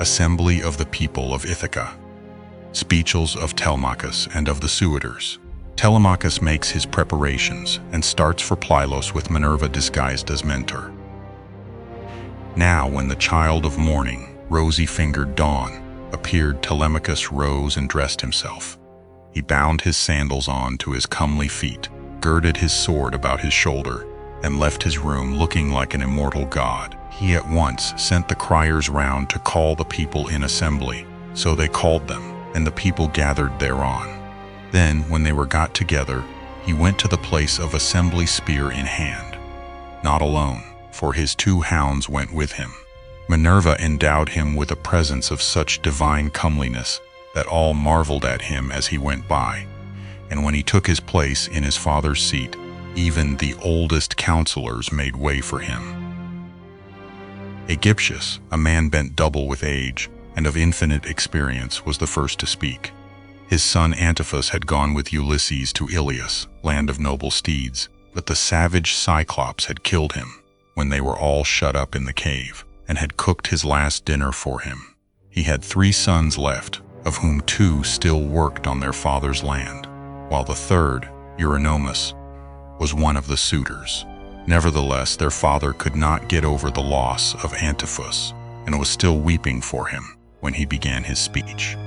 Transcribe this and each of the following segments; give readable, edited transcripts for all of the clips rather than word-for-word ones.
Assembly of the people of Ithaca. Speeches of Telemachus and of the suitors. Telemachus makes his preparations and starts for Pylos with Minerva disguised as mentor. Now when the child of morning, rosy-fingered dawn, appeared, Telemachus rose and dressed himself. He bound his sandals on to his comely feet, girded his sword about his shoulder, and left his room looking like an immortal god. He at once sent the criers round to call the people in assembly. So they called them, and the people gathered thereon. Then, when they were got together, he went to the place of assembly, spear in hand. Not alone, for his 2 hounds went with him. Minerva endowed him with a presence of such divine comeliness that all marveled at him as he went by. And when he took his place in his father's seat, even the oldest counselors made way for him. Aegyptius, a man bent double with age and of infinite experience, was the first to speak. His son Antiphus had gone with Ulysses to Ilius, land of noble steeds, but the savage Cyclops had killed him when they were all shut up in the cave, and had cooked his last dinner for him. He had 3 sons left, of whom 2 still worked on their father's land, while the third, Eurynomus, was one of the suitors. Nevertheless, their father could not get over the loss of Antiphus, and was still weeping for him when he began his speech.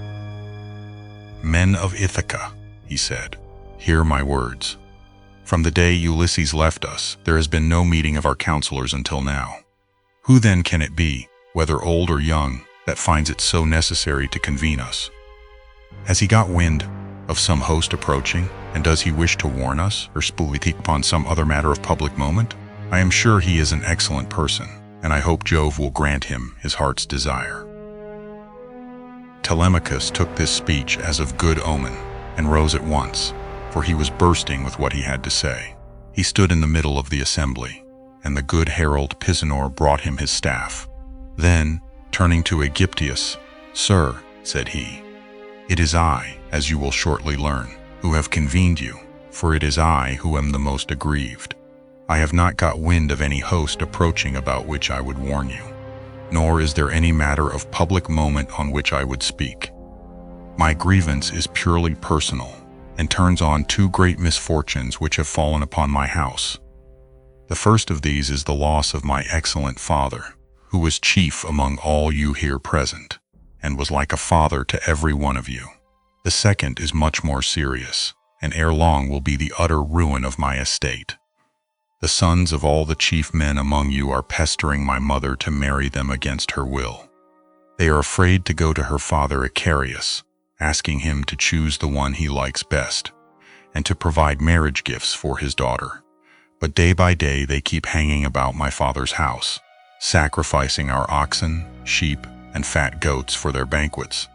"Men of Ithaca," he said, "hear my words. From the day Ulysses left us, there has been no meeting of our counselors until now. Who then can it be, whether old or young, that finds it so necessary to convene us? Has he got wind of some host approaching, and does he wish to warn us or speak upon some other matter of public moment? I am sure he is an excellent person, and I hope Jove will grant him his heart's desire." Telemachus took this speech as of good omen, and rose at once, for he was bursting with what he had to say. He stood in the middle of the assembly, and the good herald Pisanor brought him his staff. Then, turning to Aegyptius, "Sir," said he, "it is I, as you will shortly learn, who have convened you, for it is I who am the most aggrieved. I have not got wind of any host approaching about which I would warn you, nor is there any matter of public moment on which I would speak. My grievance is purely personal, and turns on 2 great misfortunes which have fallen upon my house. The first of these is the loss of my excellent father, who was chief among all you here present, and was like a father to every one of you. The second is much more serious, and ere long will be the utter ruin of my estate. The sons of all the chief men among you are pestering my mother to marry them against her will. They are afraid to go to her father Icarius, asking him to choose the one he likes best, and to provide marriage gifts for his daughter. But day by day they keep hanging about my father's house, sacrificing our oxen, sheep, and fat goats for their banquets,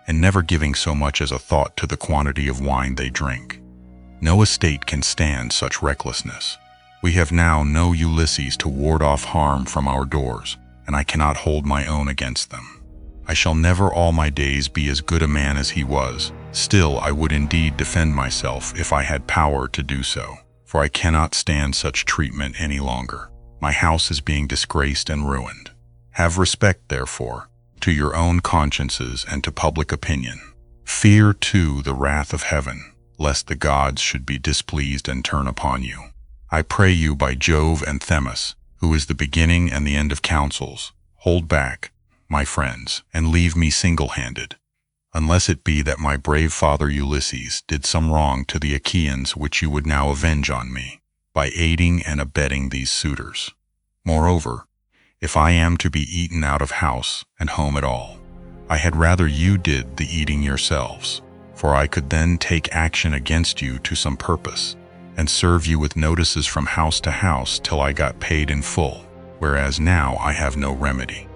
and never giving so much as a thought to the quantity of wine they drink. No estate can stand such recklessness. We have now no Ulysses to ward off harm from our doors, and I cannot hold my own against them. I shall never all my days be as good a man as he was. Still, I would indeed defend myself if I had power to do so, for I cannot stand such treatment any longer. My house is being disgraced and ruined. Have respect, therefore, to your own consciences and to public opinion. Fear, too, the wrath of heaven, lest the gods should be displeased and turn upon you. I pray you by Jove and Themis, who is the beginning and the end of counsels, hold back, my friends, and leave me single-handed, unless it be that my brave father Ulysses did some wrong to the Achaeans which you would now avenge on me, by aiding and abetting these suitors. Moreover, if I am to be eaten out of house and home at all, I had rather you did the eating yourselves, for I could then take action against you to some purpose, and serve you with notices from house to house till I got paid in full, whereas now I have no remedy."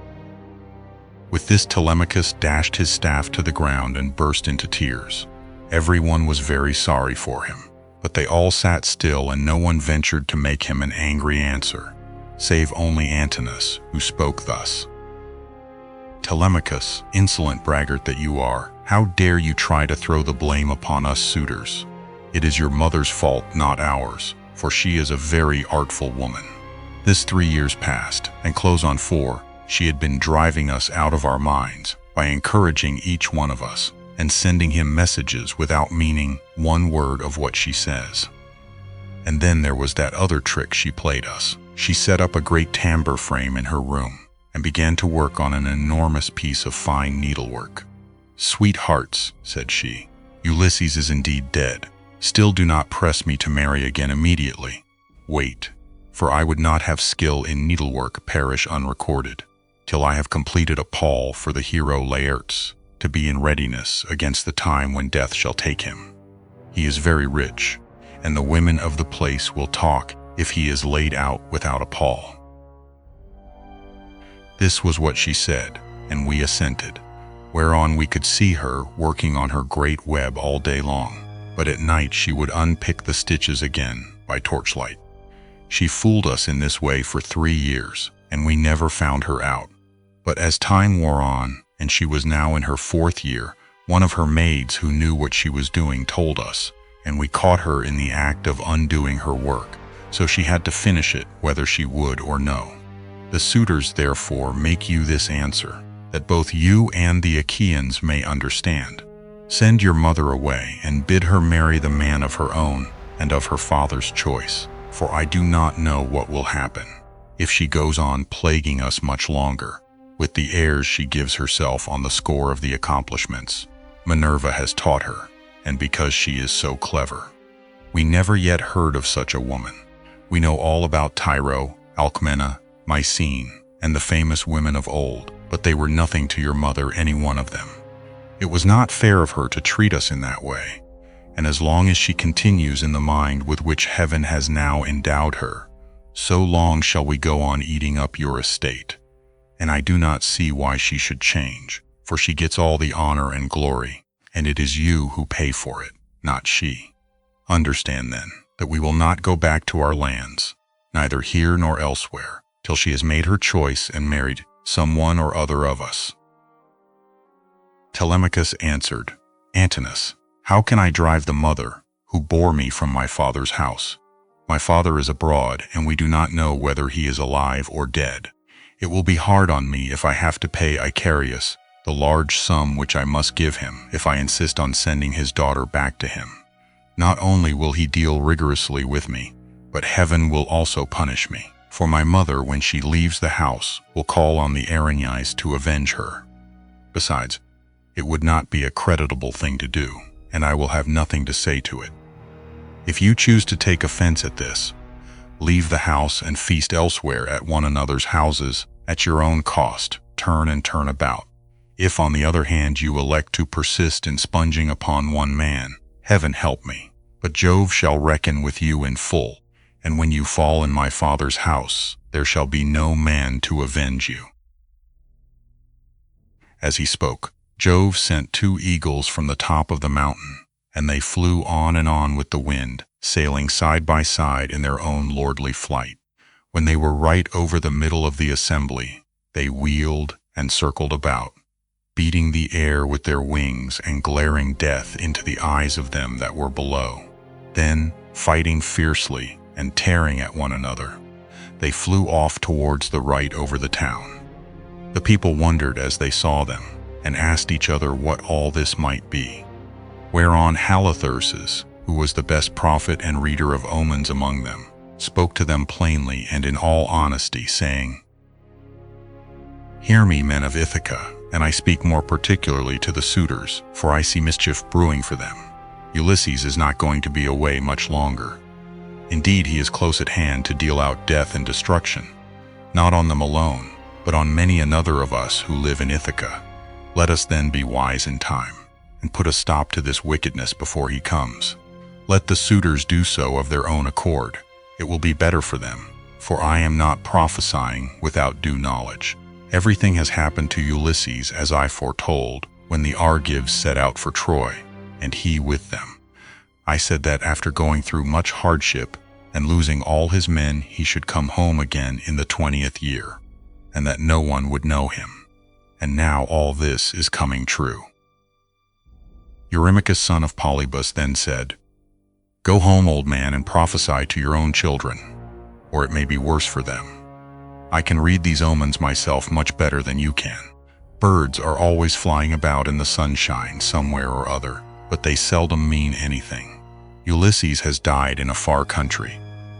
With this Telemachus dashed his staff to the ground and burst into tears. Everyone was very sorry for him, but they all sat still and no one ventured to make him an angry answer, save only Antinous, who spoke thus: "Telemachus, insolent braggart that you are, how dare you try to throw the blame upon us suitors? It is your mother's fault, not ours, for she is a very artful woman. This 3 years past, and close on 4, She had been driving us out of our minds by encouraging each one of us and sending him messages without meaning one word of what she says. And then there was that other trick she played us. She set up a great tambour frame in her room and began to work on an enormous piece of fine needlework. "Sweethearts," said she, "Ulysses is indeed dead. Still do not press me to marry again immediately. Wait, for I would not have skill in needlework perish unrecorded, till I have completed a pall for the hero Laertes, to be in readiness against the time when death shall take him. He is very rich, and the women of the place will talk if he is laid out without a pall." This was what she said, and we assented, whereon we could see her working on her great web all day long, but at night she would unpick the stitches again by torchlight. She fooled us in this way for 3 years, and we never found her out. But as time wore on, and she was now in her 4th year, one of her maids who knew what she was doing told us, and we caught her in the act of undoing her work, so she had to finish it whether she would or no. The suitors therefore make you this answer, that both you and the Achaeans may understand. Send your mother away and bid her marry the man of her own and of her father's choice, for I do not know what will happen if she goes on plaguing us much longer with the airs she gives herself on the score of the accomplishments Minerva has taught her, and because she is so clever. We never yet heard of such a woman. We know all about Tyro, Alcmena, Mycene, and the famous women of old, but they were nothing to your mother, any one of them. It was not fair of her to treat us in that way, and as long as she continues in the mind with which heaven has now endowed her, so long shall we go on eating up your estate. And I do not see why she should change, for she gets all the honor and glory, and it is you who pay for it, not she. Understand then that we will not go back to our lands, neither here nor elsewhere, till she has made her choice and married some one or other of us." Telemachus answered, "Antinous, how can I drive the mother who bore me from my father's house? My father is abroad, and we do not know whether he is alive or dead. It will be hard on me if I have to pay Icarius the large sum which I must give him if I insist on sending his daughter back to him. Not only will he deal rigorously with me, but heaven will also punish me, for my mother, when she leaves the house, will call on the Erinyes to avenge her. Besides, it would not be a creditable thing to do, and I will have nothing to say to it. If you choose to take offense at this, leave the house and feast elsewhere at one another's houses at your own cost, turn and turn about. If, on the other hand, you elect to persist in sponging upon one man, heaven help me, but Jove shall reckon with you in full, and when you fall in my father's house, there shall be no man to avenge you." As he spoke, Jove sent 2 eagles from the top of the mountain, and they flew on and on with the wind, sailing side by side in their own lordly flight. When they were right over the middle of the assembly, they wheeled and circled about, beating the air with their wings and glaring death into the eyes of them that were below. Then, fighting fiercely and tearing at one another, they flew off towards the right over the town. The people wondered as they saw them, and asked each other what all this might be. Whereon Halitherses, who was the best prophet and reader of omens among them, spoke to them plainly and in all honesty, saying, "Hear me, men of Ithaca, and I speak more particularly to the suitors, for I see mischief brewing for them. Ulysses is not going to be away much longer. Indeed, he is close at hand to deal out death and destruction, not on them alone, but on many another of us who live in Ithaca. Let us then be wise in time, and put a stop to this wickedness before he comes. Let the suitors do so of their own accord. It will be better for them, for I am not prophesying without due knowledge. Everything has happened to Ulysses as I foretold when the Argives set out for Troy, and he with them. I said that after going through much hardship and losing all his men, he should come home again in the 20th year, and that no one would know him. And now all this is coming true." Eurymachus, son of Polybus, then said, "Go home, old man, and prophesy to your own children, or it may be worse for them." I can read these omens myself much better than you can. Birds are always flying about in the sunshine somewhere or other, but they seldom mean anything. Ulysses has died in a far country,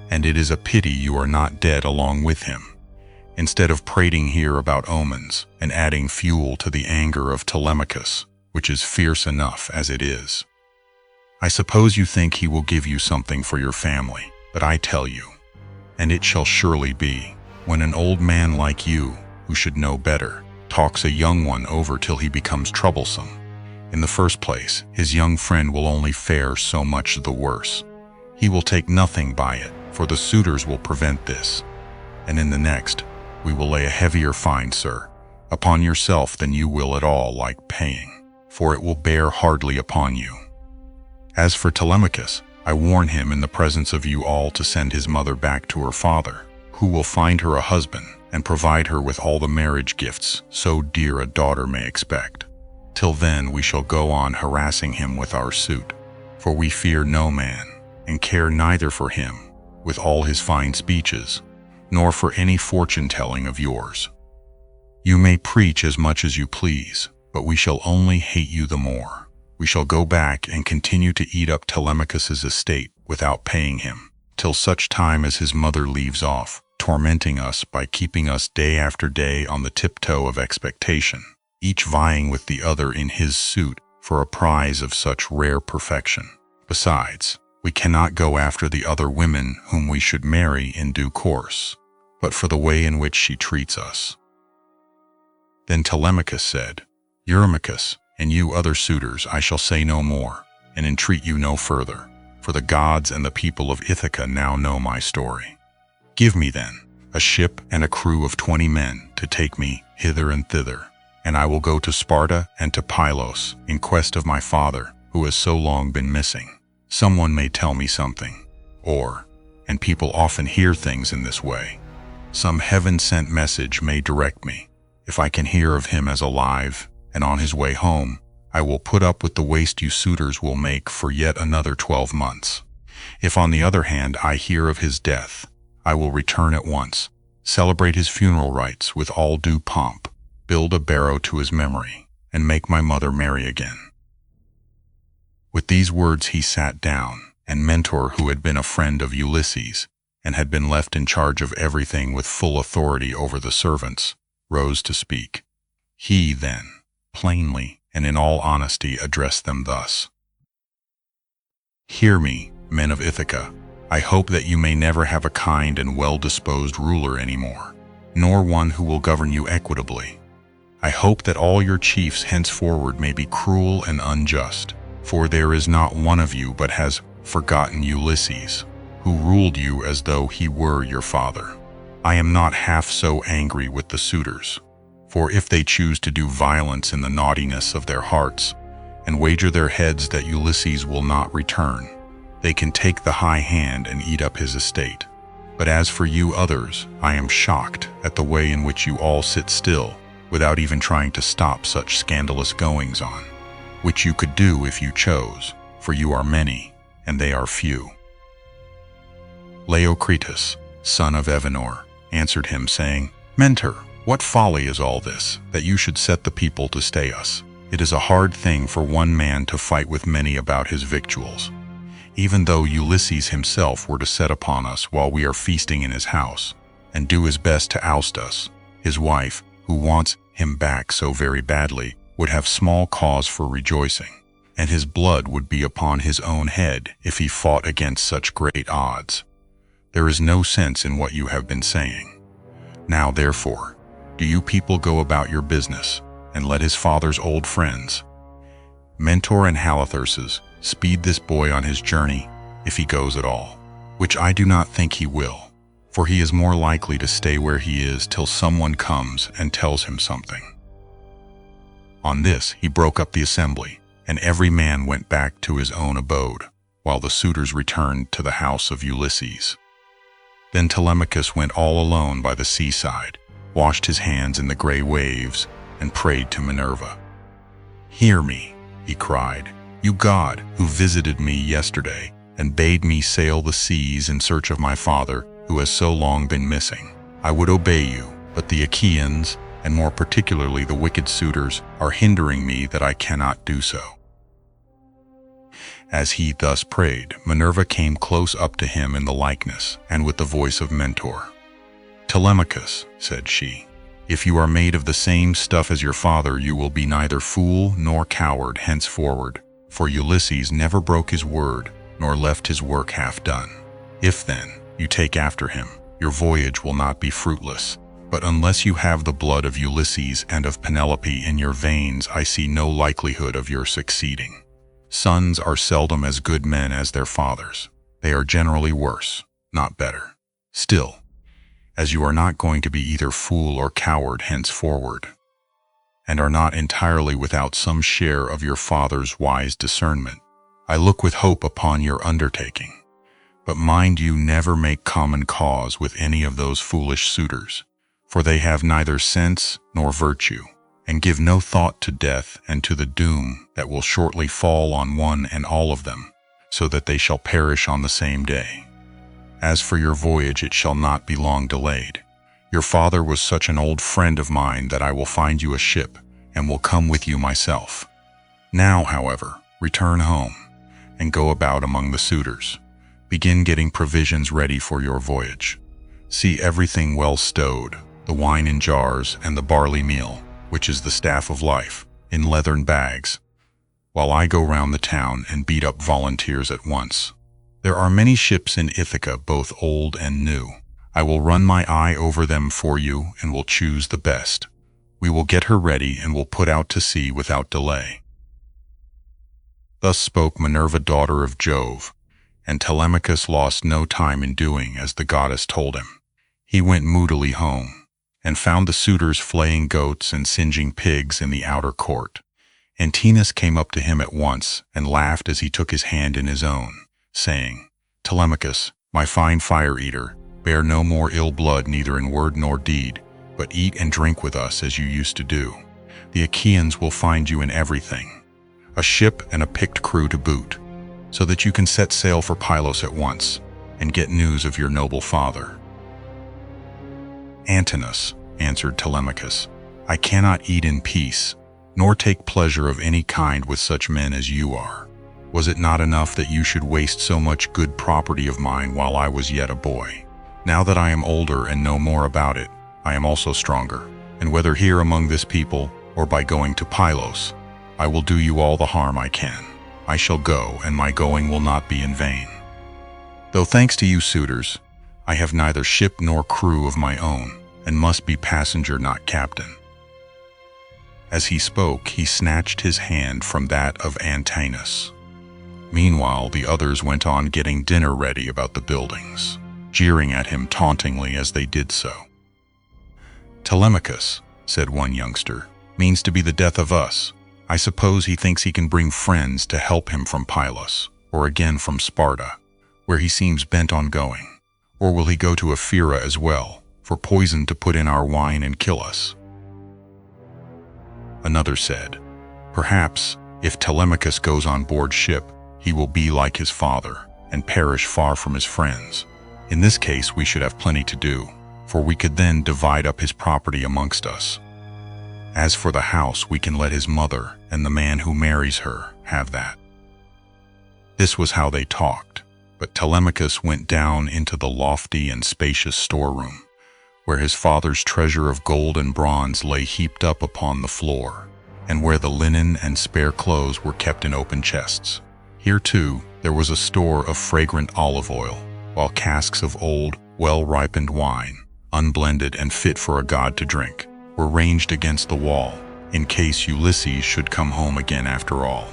and it is a pity you are not dead along with him. Instead of prating here about omens and adding fuel to the anger of Telemachus, which is fierce enough as it is. I suppose you think he will give you something for your family, but I tell you, and it shall surely be, when an old man like you, who should know better, talks a young one over till he becomes troublesome. In the first place, his young friend will only fare so much the worse. He will take nothing by it, for the suitors will prevent this. And in the next, we will lay a heavier fine, sir, upon yourself than you will at all like paying, for it will bear hardly upon you. As for Telemachus, I warn him in the presence of you all to send his mother back to her father, who will find her a husband and provide her with all the marriage gifts so dear a daughter may expect. Till then we shall go on harassing him with our suit, for we fear no man, and care neither for him, with all his fine speeches, nor for any fortune-telling of yours. You may preach as much as you please, but we shall only hate you the more. We shall go back and continue to eat up Telemachus's estate without paying him, till such time as his mother leaves off, tormenting us by keeping us day after day on the tiptoe of expectation, each vying with the other in his suit for a prize of such rare perfection. Besides, we cannot go after the other women whom we should marry in due course, but for the way in which she treats us. Then Telemachus said, Eurymachus, and you other suitors, I shall say no more, and entreat you no further, for the gods and the people of Ithaca now know my story. Give me, then, a ship and a crew of 20 men to take me hither and thither, and I will go to Sparta and to Pylos in quest of my father, who has so long been missing. Someone may tell me something, or, and people often hear things in this way, some heaven-sent message may direct me. If I can hear of him as alive and on his way home, I will put up with the waste you suitors will make for yet another 12 months. If on the other hand I hear of his death, I will return at once, celebrate his funeral rites with all due pomp, build a barrow to his memory, and make my mother marry again. With these words he sat down, and Mentor, who had been a friend of Ulysses, and had been left in charge of everything with full authority over the servants, rose to speak. He then, plainly and in all honesty, addressed them thus. Hear me, men of Ithaca. I hope that you may never have a kind and well-disposed ruler anymore, nor one who will govern you equitably. I hope that all your chiefs henceforward may be cruel and unjust, for there is not one of you but has forgotten Ulysses, who ruled you as though he were your father. I am not half so angry with the suitors, for if they choose to do violence in the naughtiness of their hearts, and wager their heads that Ulysses will not return, they can take the high hand and eat up his estate. But as for you others, I am shocked at the way in which you all sit still, without even trying to stop such scandalous goings-on, which you could do if you chose, for you are many, and they are few. Leocritus, son of Evenor, answered him, saying, Mentor, what folly is all this, that you should set the people to stay us? It is a hard thing for one man to fight with many about his victuals. Even though Ulysses himself were to set upon us while we are feasting in his house, and do his best to oust us, his wife, who wants him back so very badly, would have small cause for rejoicing, and his blood would be upon his own head if he fought against such great odds. There is no sense in what you have been saying. Now, therefore, do you people go about your business, and let his father's old friends, Mentor and Halitherses, speed this boy on his journey, if he goes at all, which I do not think he will, for he is more likely to stay where he is till someone comes and tells him something. On this he broke up the assembly, and every man went back to his own abode, while the suitors returned to the house of Ulysses. Then Telemachus went all alone by the seaside, washed his hands in the gray waves, and prayed to Minerva. Hear me, he cried, you God who visited me yesterday and bade me sail the seas in search of my father who has so long been missing. I would obey you, but the Achaeans, and more particularly the wicked suitors, are hindering me that I cannot do so." As he thus prayed, Minerva came close up to him in the likeness and with the voice of Mentor. "Telemachus," said she, "if you are made of the same stuff as your father, you will be neither fool nor coward henceforward, for Ulysses never broke his word nor left his work half done. If, then, you take after him, your voyage will not be fruitless. But unless you have the blood of Ulysses and of Penelope in your veins, I see no likelihood of your succeeding. Sons are seldom as good men as their fathers. They are generally worse, not better. Still, as you are not going to be either fool or coward henceforward, and are not entirely without some share of your father's wise discernment, I look with hope upon your undertaking. But mind you never make common cause with any of those foolish suitors, for they have neither sense nor virtue, and give no thought to death and to the doom that will shortly fall on one and all of them, so that they shall perish on the same day. As for your voyage, it shall not be long delayed. Your father was such an old friend of mine that I will find you a ship, and will come with you myself. Now, however, return home, and go about among the suitors. Begin getting provisions ready for your voyage. See everything well stowed, the wine in jars and the barley meal, which is the staff of life, in leathern bags, while I go round the town and beat up volunteers at once. There are many ships in Ithaca, both old and new. I will run my eye over them for you and will choose the best. We will get her ready and will put out to sea without delay." Thus spoke Minerva, daughter of Jove, and Telemachus lost no time in doing as the goddess told him. He went moodily home, and found the suitors flaying goats and singeing pigs in the outer court. Antinous came up to him at once and laughed as he took his hand in his own, saying, "Telemachus, my fine fire-eater, bear no more ill blood neither in word nor deed, but eat and drink with us as you used to do. The Achaeans will find you in everything, a ship and a picked crew to boot, so that you can set sail for Pylos at once and get news of your noble father." "Antinous," answered Telemachus, "I cannot eat in peace, nor take pleasure of any kind with such men as you are. Was it not enough that you should waste so much good property of mine while I was yet a boy? Now that I am older and know more about it, I am also stronger, and whether here among this people or by going to Pylos, I will do you all the harm I can. I shall go, and my going will not be in vain. Though thanks to you suitors, I have neither ship nor crew of my own, and must be passenger, not captain." As he spoke, he snatched his hand from that of Antinous. Meanwhile, the others went on getting dinner ready about the buildings, jeering at him tauntingly as they did so. "Telemachus," said one youngster, "means to be the death of us. I suppose he thinks he can bring friends to help him from Pylos, or again from Sparta, where he seems bent on going. Or will he go to Ephyra as well, for poison to put in our wine and kill us?" Another said, "Perhaps, if Telemachus goes on board ship, he will be like his father, and perish far from his friends. In this case we should have plenty to do, for we could then divide up his property amongst us. As for the house, we can let his mother and the man who marries her have that." This was how they talked, but Telemachus went down into the lofty and spacious storeroom, where his father's treasure of gold and bronze lay heaped up upon the floor, and where the linen and spare clothes were kept in open chests. Here, too, there was a store of fragrant olive oil, while casks of old, well-ripened wine, unblended and fit for a god to drink, were ranged against the wall, in case Ulysses should come home again after all.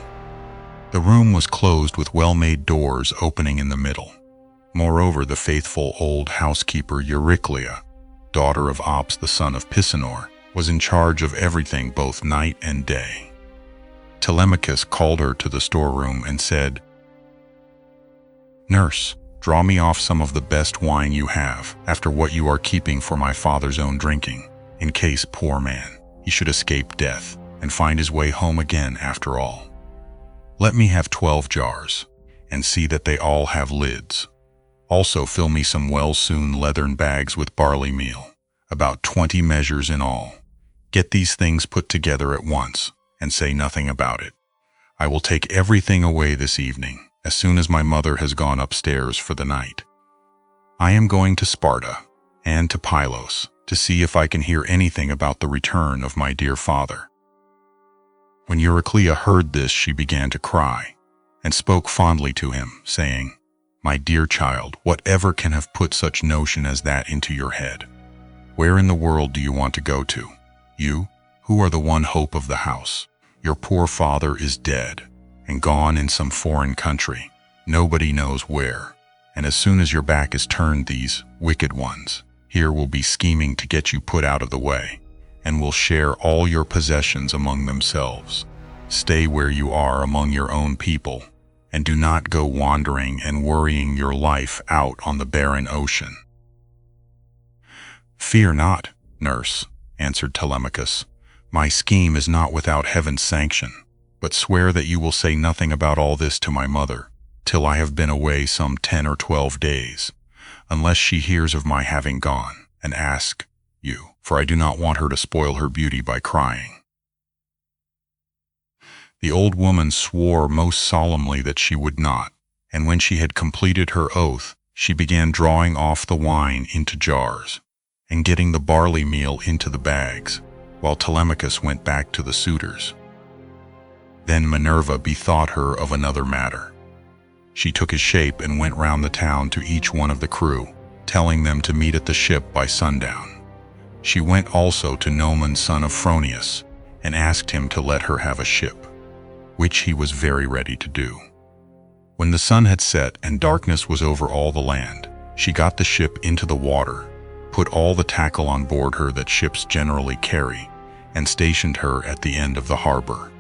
The room was closed with well-made doors opening in the middle. Moreover, the faithful old housekeeper Euryclea, daughter of Ops the son of Pisenor, was in charge of everything both night and day. Telemachus called her to the storeroom and said, "Nurse, draw me off some of the best wine you have, after what you are keeping for my father's own drinking, in case, poor man, he should escape death and find his way home again after all. Let me have 12 jars, and see that they all have lids. Also fill me some well-sewn leathern bags with barley meal, about 20 measures in all. Get these things put together at once, and say nothing about it. I will take everything away this evening, as soon as my mother has gone upstairs for the night. I am going to Sparta and to Pylos to see if I can hear anything about the return of my dear father." When Euryclea heard this, she began to cry, and spoke fondly to him, saying, "My dear child, whatever can have put such notion as that into your head? Where in the world do you want to go to? You, who are the one hope of the house. Your poor father is dead, and gone in some foreign country, nobody knows where, and as soon as your back is turned, these wicked ones here will be scheming to get you put out of the way, and will share all your possessions among themselves. Stay where you are among your own people, and do not go wandering and worrying your life out on the barren ocean." "Fear not, nurse," answered Telemachus. "My scheme is not without heaven's sanction, but swear that you will say nothing about all this to my mother, till I have been away some 10 or 12 days, unless she hears of my having gone, and ask you, for I do not want her to spoil her beauty by crying." The old woman swore most solemnly that she would not, and when she had completed her oath, she began drawing off the wine into jars, and getting the barley meal into the bags, while Telemachus went back to the suitors. Then Minerva bethought her of another matter. She took his shape and went round the town to each one of the crew, telling them to meet at the ship by sundown. She went also to Noman son of Phronius, and asked him to let her have a ship, which he was very ready to do. When the sun had set and darkness was over all the land, she got the ship into the water, put all the tackle on board her that ships generally carry, and stationed her at the end of the harbor.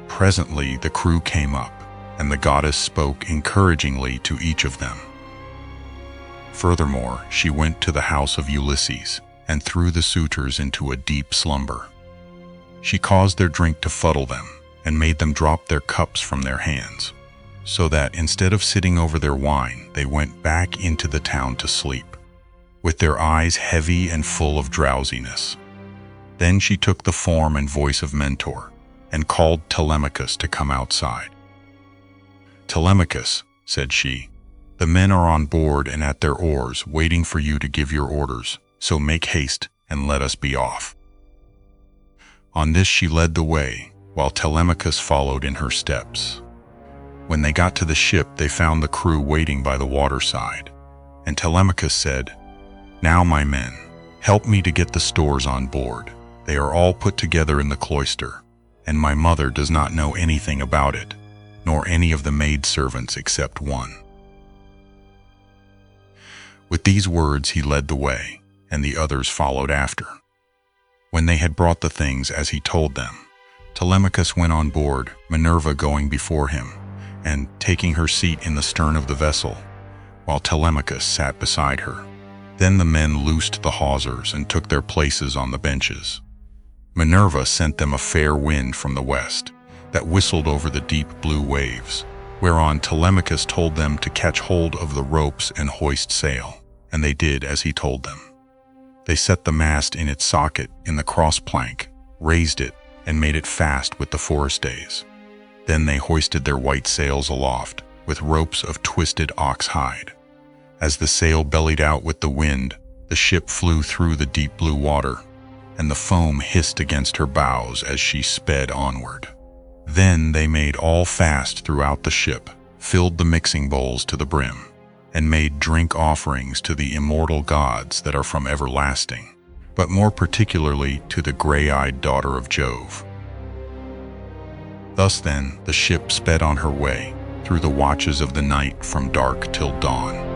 Presently the crew came up, and the goddess spoke encouragingly to each of them. Furthermore, she went to the house of Ulysses, and threw the suitors into a deep slumber. She caused their drink to fuddle them, and made them drop their cups from their hands, so that instead of sitting over their wine, they went back into the town to sleep, with their eyes heavy and full of drowsiness. Then she took the form and voice of Mentor, and called Telemachus to come outside. "Telemachus," said she, "the men are on board and at their oars, waiting for you to give your orders, so make haste and let us be off." On this she led the way, while Telemachus followed in her steps. When they got to the ship, they found the crew waiting by the waterside, and Telemachus said, "Now, my men, help me to get the stores on board. They are all put together in the cloister, and my mother does not know anything about it, nor any of the maidservants except one." With these words he led the way, and the others followed after. When they had brought the things as he told them, Telemachus went on board, Minerva going before him, and taking her seat in the stern of the vessel, while Telemachus sat beside her. Then the men loosed the hawsers and took their places on the benches. Minerva sent them a fair wind from the west, that whistled over the deep blue waves, whereon Telemachus told them to catch hold of the ropes and hoist sail, and they did as he told them. They set the mast in its socket in the cross plank, raised it, and made it fast with the forestays. Then they hoisted their white sails aloft, with ropes of twisted ox hide. As the sail bellied out with the wind, the ship flew through the deep blue water, and the foam hissed against her bows as she sped onward. Then they made all fast throughout the ship, filled the mixing bowls to the brim, and made drink offerings to the immortal gods that are from everlasting, but more particularly to the gray-eyed daughter of Jove. Thus then the ship sped on her way, through the watches of the night from dark till dawn.